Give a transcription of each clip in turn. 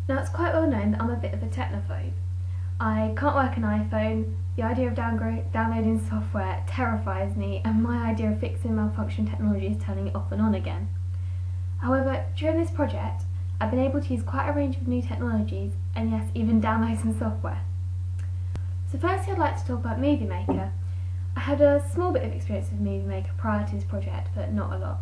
Now, it's quite well known that I'm a bit of a technophobe. I can't work an iPhone, the idea of downloading software terrifies me, and my idea of fixing malfunction technology is turning it off and on again. However, during this project, I've been able to use quite a range of new technologies, and yes, even download some software. So firstly, I'd like to talk about Movie Maker. I had a small bit of experience with Movie Maker prior to this project, but not a lot.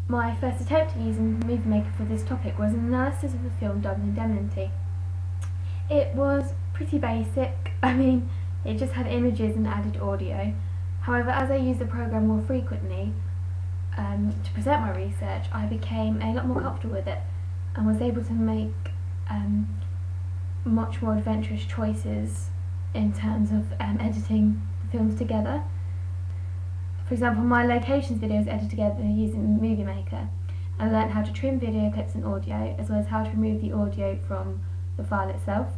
My first attempt at using Movie Maker for this topic was an analysis of the film Double Indemnity. It was pretty basic. It just had images and added audio. However, as I used the program more frequently to present my research, I became a lot more comfortable with it and was able to make much more adventurous choices in terms of editing the films together. For example, my locations video is edited together using Movie Maker. I learned how to trim video clips and audio, as well as how to remove the audio from the file itself.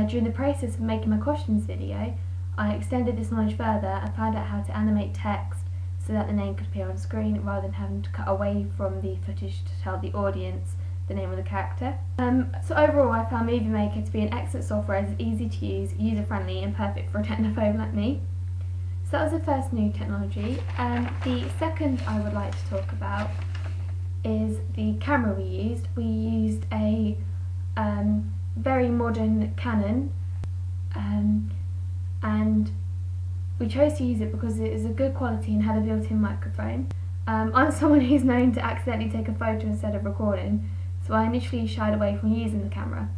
During the process of making my costumes video, I extended this knowledge further and found out how to animate text so that the name could appear on screen rather than having to cut away from the footage to tell the audience the name of the character. So overall, I found Movie Maker to be an excellent software as it's easy to use, user-friendly and perfect for a technophobe like me. So that was the first new technology. The second I would like to talk about is the camera we used. We used a very modern Canon, and we chose to use it because it is a good quality and had a built-in microphone. I'm someone who's known to accidentally take a photo instead of recording, so I initially shied away from using the camera.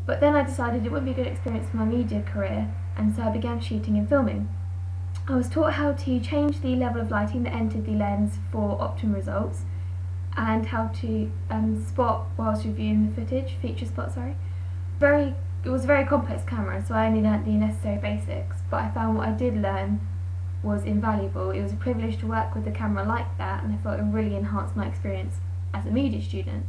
But then I decided it would be a good experience for my media career, and so I began shooting and filming. I was taught how to change the level of lighting that entered the lens for optimum results, and how to spot whilst reviewing the footage, feature spot, sorry. It was a very complex camera, so I only learnt the necessary basics, but I found what I did learn was invaluable. It was a privilege to work with a camera like that, and I felt it really enhanced my experience as a media student.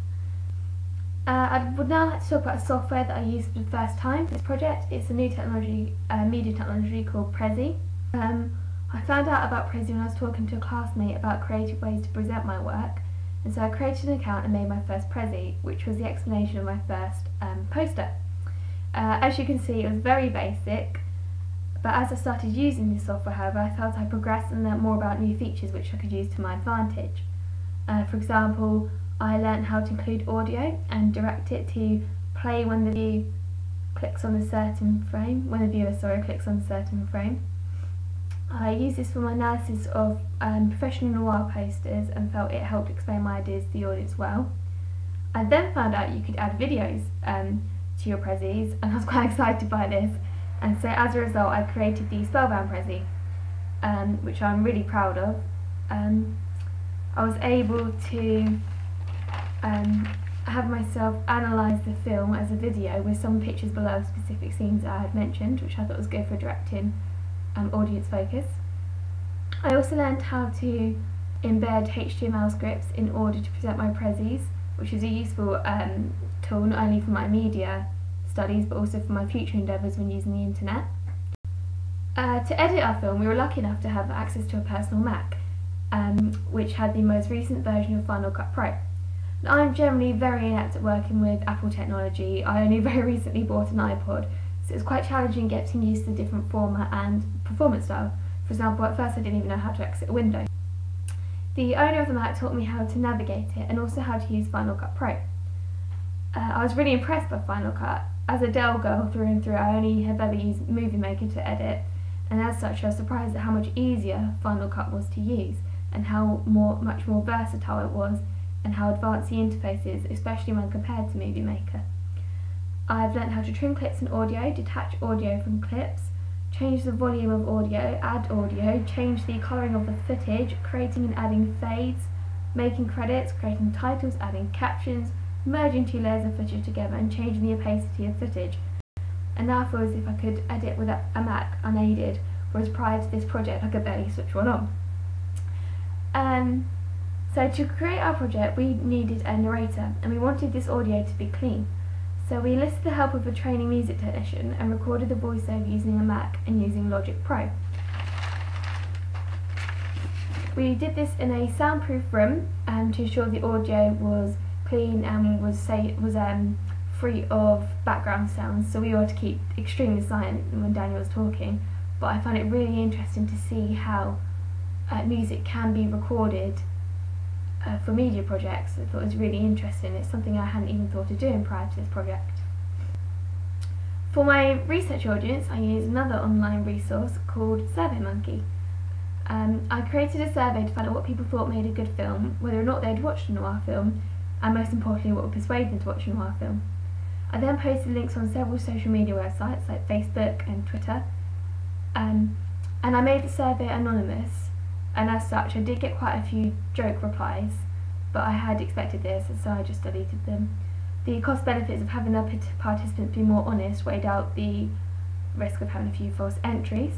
I would now like to talk about a software that I used for the first time for this project. It's a new technology, media technology called Prezi. I found out about Prezi when I was talking to a classmate about creative ways to present my work, and so I created an account and made my first Prezi, which was the explanation of my first poster. As you can see, it was very basic, but as I started using this software, however, I felt I progressed and learnt more about new features which I could use to my advantage. For example, I learnt how to include audio and direct it to play when the viewer clicks on a certain frame. I used this for my analysis of professional noir posters and felt it helped explain my ideas to the audience well. I then found out you could add videos to your Prezis, and I was quite excited by this, and so as a result I created the Spellbound Prezi, which I'm really proud of. I was able to have myself analyse the film as a video with some pictures below specific scenes that I had mentioned, which I thought was good for directing audience focus. I also learned how to embed HTML scripts in order to present my Prezis, which is a useful tool not only for my media studies but also for my future endeavours when using the internet. To edit our film, we were lucky enough to have access to a personal Mac, which had the most recent version of Final Cut Pro. Now, I'm generally very inept at working with Apple technology. I only very recently bought an iPod, so it's quite challenging getting used to the different format and performance style. For example, at first I didn't even know how to exit a window. The owner of the Mac taught me how to navigate it and also how to use Final Cut Pro. I was really impressed by Final Cut. As a Dell girl through and through, I only have ever used Movie Maker to edit, and as such I was surprised at how much easier Final Cut was to use and how much more versatile it was and how advanced the interface is, especially when compared to Movie Maker. I've learnt how to trim clips and audio, detach audio from clips, change the volume of audio, add audio, change the colouring of the footage, creating and adding fades, making credits, creating titles, adding captions, merging two layers of footage together and changing the opacity of footage. And now I feel as if I could edit with a Mac unaided, whereas prior to this project I could barely switch one on. So to create our project we needed a narrator, and we wanted this audio to be clean. So we enlisted the help of a training music technician and recorded the voiceover using a Mac and using Logic Pro. We did this in a soundproof room to ensure the audio was clean and was free of background sounds, so we were to keep extremely silent when Daniel was talking. But I found it really interesting to see how music can be recorded for media projects. I thought it was really interesting. It's something I hadn't even thought of doing prior to this project. For my research audience, I used another online resource called SurveyMonkey. I created a survey to find out what people thought made a good film, whether or not they'd watched a noir film, and most importantly, what would persuade them to watch a noir film. I then posted links on several social media websites like Facebook and Twitter, and I made the survey anonymous, and as such I did get quite a few joke replies, but I had expected this, so I just deleted them. The cost benefits of having the participants be more honest weighed out the risk of having a few false entries.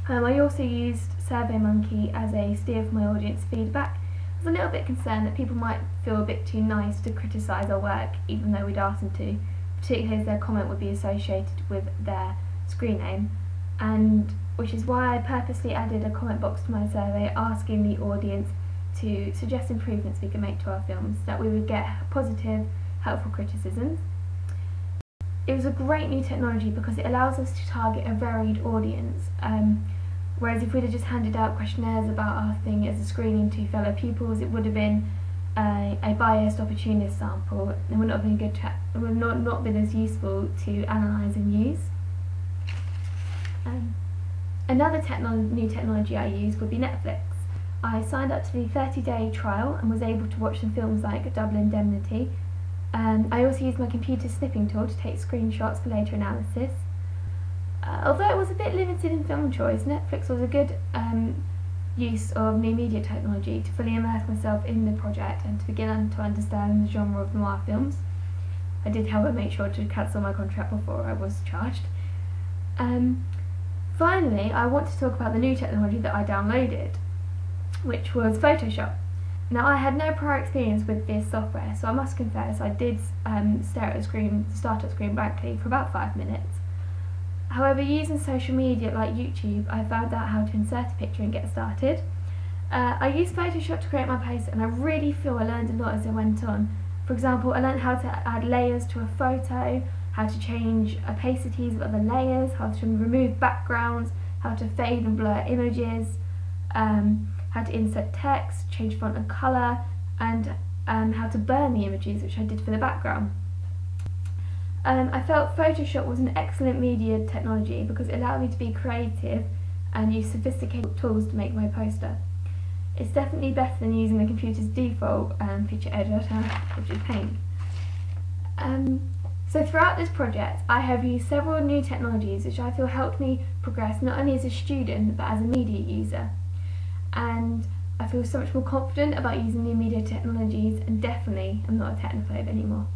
I also used SurveyMonkey as a steer for my audience feedback. I was a little bit concerned that people might feel a bit too nice to criticise our work even though we'd asked them to, particularly as their comment would be associated with their screen name, and which is why I purposely added a comment box to my survey asking the audience to suggest improvements we could make to our films, that we would get positive, helpful criticisms. It was a great new technology because it allows us to target a varied audience, whereas if we'd have just handed out questionnaires about our thing as a screening to fellow pupils, it would have been a biased opportunist sample and would not have been not been as useful to analyse and use. Another new technology I used would be Netflix. I signed up to the 30-day trial and was able to watch some films like Double Indemnity. I also used my computer snipping tool to take screenshots for later analysis. Although it was a bit limited in film choice, Netflix was a good use of new media technology to fully immerse myself in the project and to begin to understand the genre of noir films. I did, however, make sure to cancel my contract before I was charged. Finally, I want to talk about the new technology that I downloaded, which was Photoshop. Now, I had no prior experience with this software, so I must confess I did stare at a startup screen blankly for about 5 minutes. However, using social media like YouTube, I found out how to insert a picture and get started. I used Photoshop to create my post, and I really feel I learned a lot as I went on. For example, I learned how to add layers to a photo, how to change opacities of other layers, how to remove backgrounds, how to fade and blur images, how to insert text, change font and colour, and how to burn the images, which I did for the background. I felt Photoshop was an excellent media technology because it allowed me to be creative and use sophisticated tools to make my poster. It's definitely better than using the computer's default feature editor, which is Paint. So throughout this project, I have used several new technologies which I feel helped me progress not only as a student but as a media user. And I feel so much more confident about using new media technologies, and definitely I'm not a technophobe anymore.